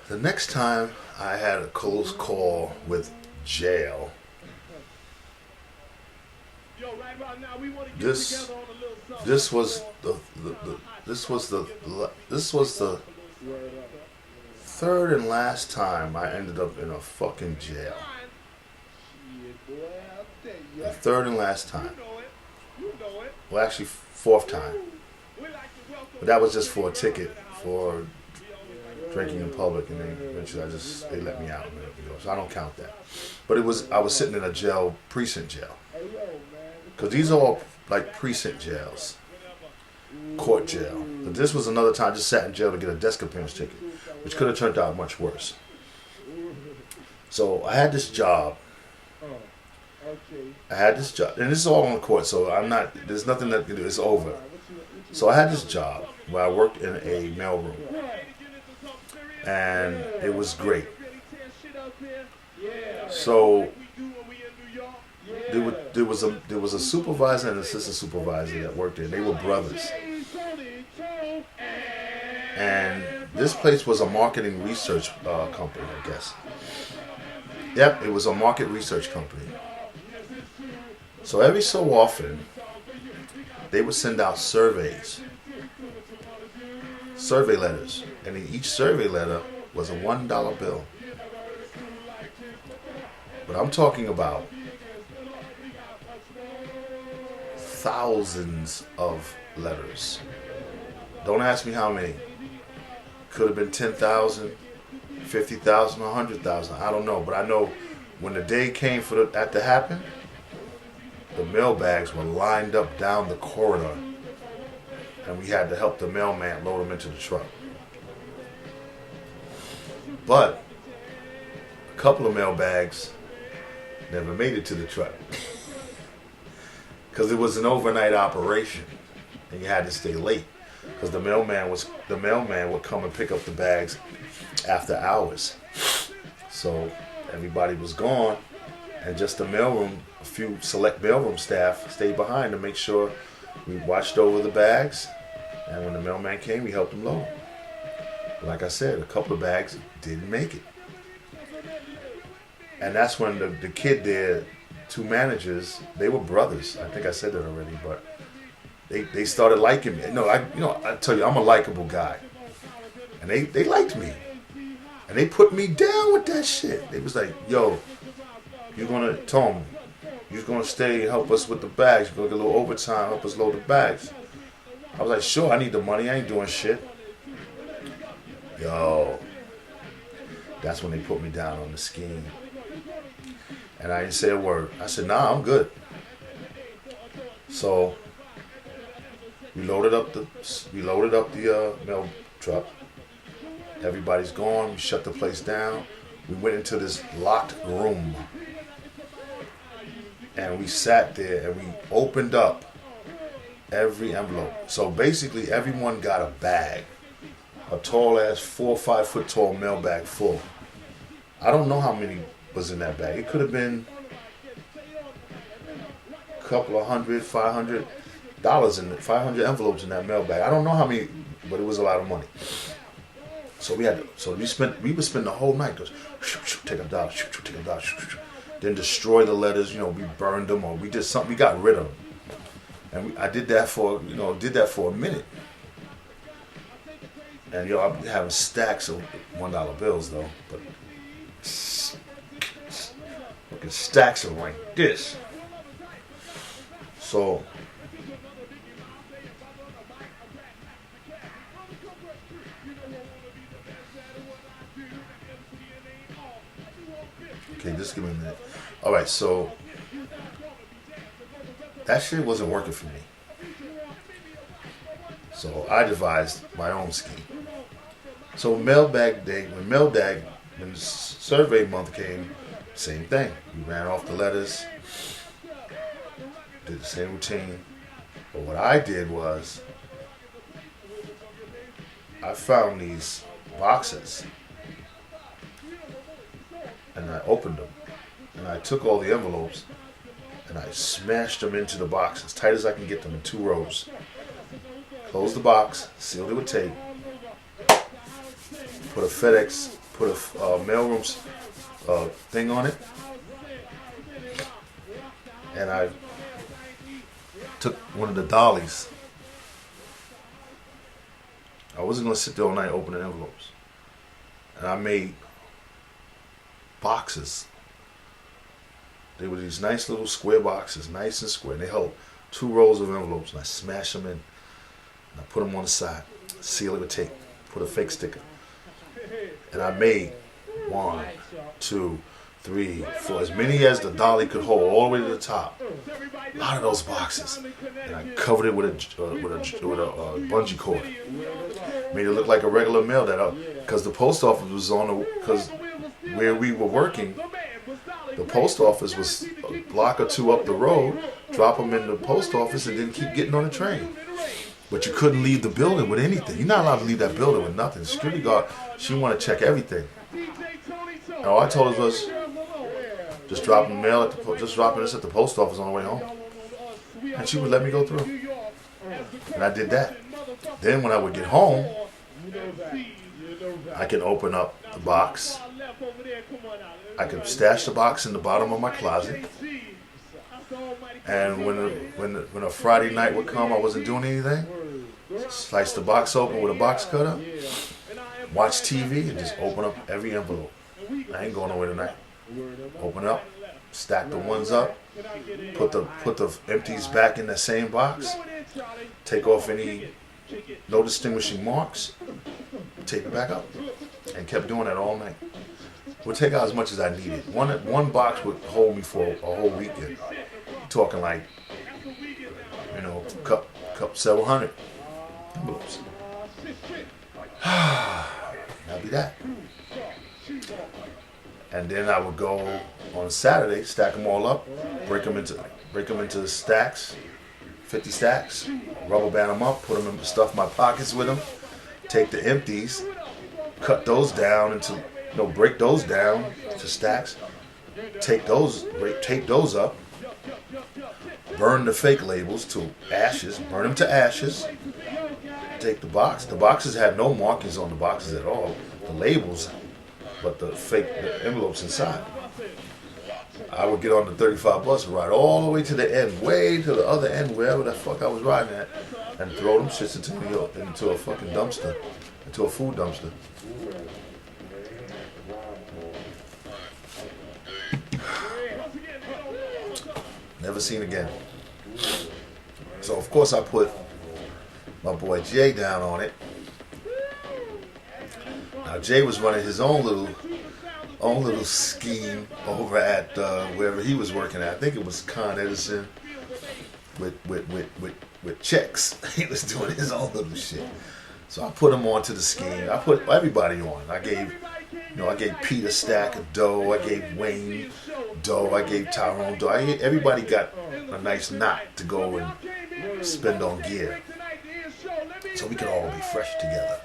The next time I had a close call with jail, this this was the third and last time I ended up in a fucking jail. The third and last time. Well, actually, fourth time. But that was just for a ticket for drinking in public, and then eventually they let me out. So I don't count that. But I was sitting in a jail, precinct jail. Because these are all like precinct jails. Court jail. But this was another time I just sat in jail to get a desk appearance ticket, which could have turned out much worse. So I had this job. And this is all on the court, so there's nothing that is over. So I had this job where I worked in a mailroom. And it was great. So there was a supervisor and an assistant supervisor that worked there. They were brothers. And this place was a marketing research company, I guess. Yep, it was a market research company. So every so often, they would send out survey letters. And in each survey letter was a $1 bill. But I'm talking about thousands of letters. Don't ask me how many. Could have been 10,000, 50,000, 100,000. I don't know. But I know when the day came for that to happen, the mail bags were lined up down the corridor. And we had to help the mailman load them into the truck. But a couple of mail bags never made it to the truck. Because it was an overnight operation. And you had to stay late. Because the mailman would come and pick up the bags after hours. So everybody was gone. And just the mailroom, a few select mailroom staff stayed behind to make sure we watched over the bags. And when the mailman came, we helped him load. Like I said, a couple of bags didn't make it. And that's when the kid there, two managers, they were brothers. I think I said that already, but they started liking me. I tell you, I'm a likable guy. And they liked me. And they put me down with that shit. They was like, yo, Tom, you're gonna stay and help us with the bags. You're gonna get a little overtime, help us load the bags. I was like, sure, I need the money. I ain't doing shit. Yo, that's when they put me down on the scheme. And I didn't say a word. I said, nah, I'm good. So we loaded up the mail truck. Everybody's gone. We shut the place down. We went into this locked room. And we sat there and we opened up every envelope. So basically everyone got a bag. A tall ass 4 or 5 foot tall mail bag full. I don't know how many was in that bag. It could have been a couple of $500 in it, 500 envelopes in that mail bag. I don't know how many, but it was a lot of money. So we would spend the whole night goes, take a dollar, take a dollar, then destroy the letters. We burned them or we did something. We got rid of them, and I did that for a minute. And I'll be having stacks of $1 bills though, but fucking stacks of like this. So okay, just give me a minute. All right, so that shit wasn't working for me. So I devised my own scheme. So mailbag day, when the survey month came, same thing. We ran off the letters, did the same routine. But what I did was, I found these boxes, and I opened them, and I took all the envelopes, and I smashed them into the box as tight as I can get them in 2 rows. Closed the box, sealed it with tape, put put a mailroom thing on it, and I took one of the dollies. I wasn't gonna sit there all night opening envelopes, and I made boxes. They were these nice little square boxes, nice and square. And they held 2 rows of envelopes, and I smashed them in, and I put them on the side, seal it with tape, put a fake sticker, and I made 1, 2, 3, 4, as many as the dolly could hold, all the way to the top. A lot of those boxes, and I covered it with a bungee cord. Made it look like a regular mail because the post office was because where we were working, the post office was a block or 2 up the road. Drop them in the post office and then keep getting on the train. But you couldn't leave the building with anything. You're not allowed to leave that building with nothing. The security guard, she wanted to check everything. And all I told her was, just dropping mail just dropping this at the post office on the way home. And she would let me go through. And I did that. Then when I would get home, I can open up the box. I could stash the box in the bottom of my closet. And when a Friday night would come, I wasn't doing anything. Slice the box open with a box cutter. Watch TV and just open up every envelope. I ain't going nowhere tonight. Open up, stack the ones up, put the empties back in the same box. Take off any no distinguishing marks. Take it back up, and kept doing that all night. Would take out as much as I needed. One box would hold me for a whole weekend. Talking like, cup several hundred envelopes. That'd be that. And then I would go on Saturday, stack them all up, break them into stacks, 50 stacks, rubber band them up, put them in, stuff my pockets with them, take the empties, cut those down break those down to stacks, tape those up, burn the fake labels to ashes, burn them to ashes, take the box. The boxes had no markings on the boxes at all, the labels, but the envelopes inside. I would get on the 35 bus and ride all the way to the end, way to the other end, wherever the fuck I was riding at, and throw them shits into a fucking dumpster, into a food dumpster. Never seen again. So of course I put my boy Jay down on it. Now Jay was running his own little scheme over at wherever he was working at. I think it was Con Edison with checks. He was doing his own little shit. So I put him onto the scheme. I put everybody on. I gave Pete a stack of dough. I gave Wayne dough. I gave Tyrone dough. Everybody got a nice knot to go and spend on gear, so we could all be fresh together.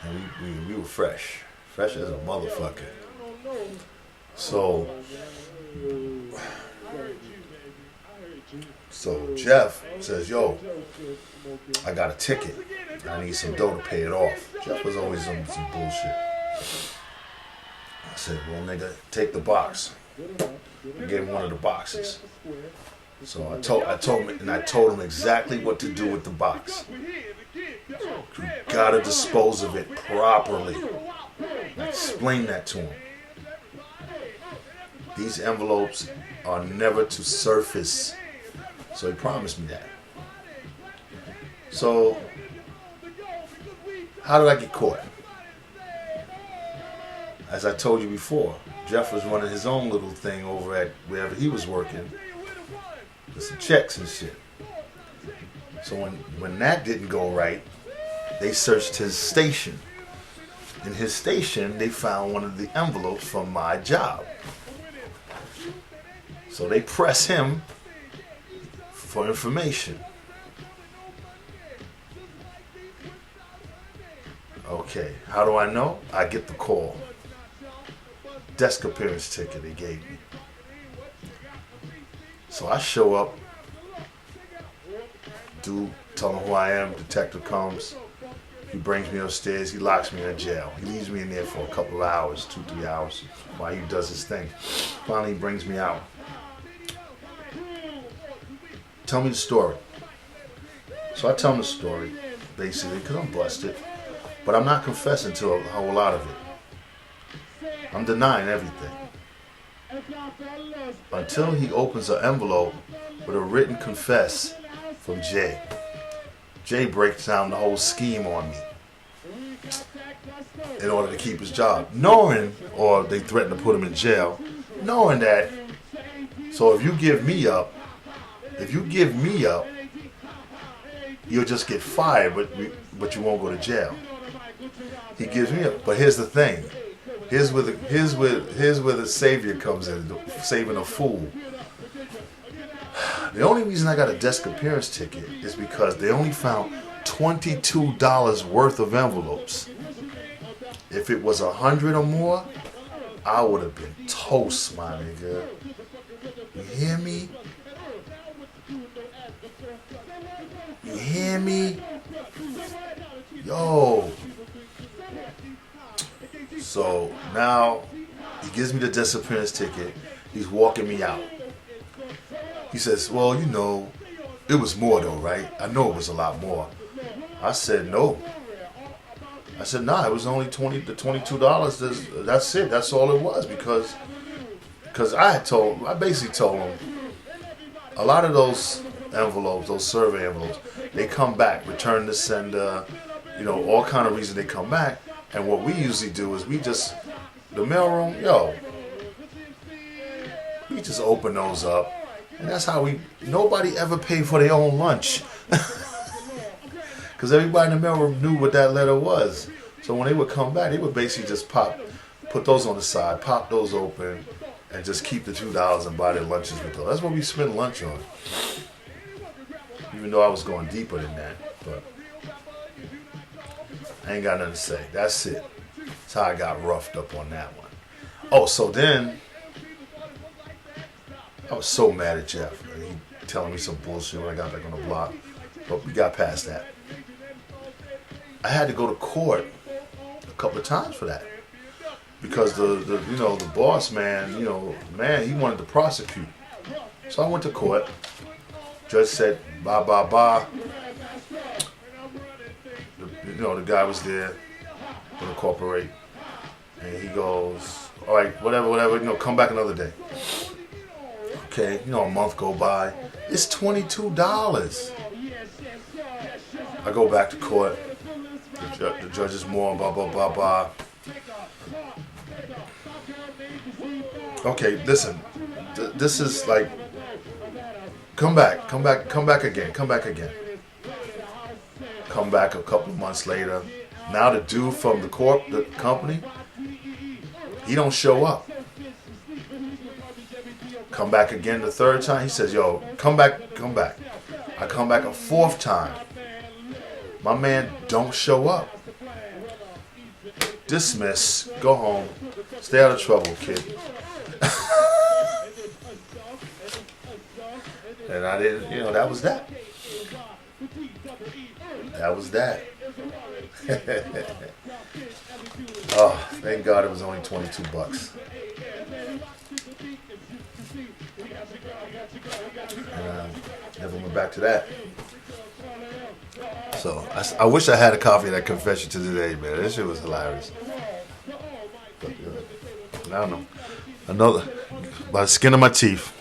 And we were fresh as a motherfucker. So Jeff says, "Yo, I got a ticket. I need some dough to pay it off." Jeff was always on some bullshit. I said, "Well, nigga, take the box." I gave him one of the boxes. So I told him exactly what to do with the box. You gotta dispose of it properly. I explained that to him. These envelopes are never to surface. So he promised me that. So how did I get caught? As I told you before, Jeff was running his own little thing over at wherever he was working with some checks and shit. So when that didn't go right, they searched his station. In his station, they found one of the envelopes from my job. So they press him for information. Okay, how do I know? I get the call. Desk appearance ticket they gave me. So I show up, tell them who I am, detective comes, He brings me upstairs. He locks me in a jail. He leaves me in there for a couple of hours, 2-3 hours, while he does his thing. Finally, he brings me out. Tell me the story. So I tell him the story, basically, because I'm busted. But I'm not confessing to a whole lot of it. I'm denying everything. Until he opens an envelope with a written confess from Jay. Jay breaks down the whole scheme on me in order to keep his job. Knowing, or they threaten to put him in jail, knowing that, so if you give me up, you'll just get fired, but you won't go to jail. He gives me up. But here's the thing. Here's where the savior comes in, saving a fool. The only reason I got a desk appearance ticket is because they only found $22 worth of envelopes. If it was 100 or more, I would have been toast, my nigga. You hear me? You hear me? Yo. So now he gives me the disappearance ticket. He's walking me out. He says, well, you know, it was more though, right? I know it was a lot more. I said, no. I said, nah, it was only the $22. That's it. That's all it was because I basically told him a lot of those envelopes, those survey envelopes, they come back, return to sender, all kind of reasons they come back. And what we usually do is the mailroom, we just open those up. And that's how nobody ever paid for their own lunch. Because everybody in the mailroom knew what that letter was. So when they would come back, they would basically just put those on the side, pop those open, and just keep the $2 and buy their lunches with those. That's what we spend lunch on. Even though I was going deeper than that. But I ain't got nothing to say. That's it. That's how I got roughed up on that one. Oh, so then I was so mad at Jeff. He telling me some bullshit when I got back on the block. But we got past that. I had to go to court a couple of times for that. Because the boss man, he wanted to prosecute. So I went to court. Judge said, blah, blah, blah. The guy was there for the corporate. And he goes, all right, whatever, come back another day. Okay, a month go by. It's $22. I go back to court. The judge is more, blah, blah, blah, blah. Okay, listen. This is like, come back again. Come back a couple of months later. Now the dude from the company, he don't show up. Come back again the third time. He says, yo, come back. I come back a fourth time. My man don't show up. Dismiss. Go home. Stay out of trouble, kid. And I didn't, that was that. That was that. Oh, thank God it was only $22. And never went back to that. So I wish I had a copy of that confession to today, man. That shit was hilarious. But, I don't know. By the skin of my teeth.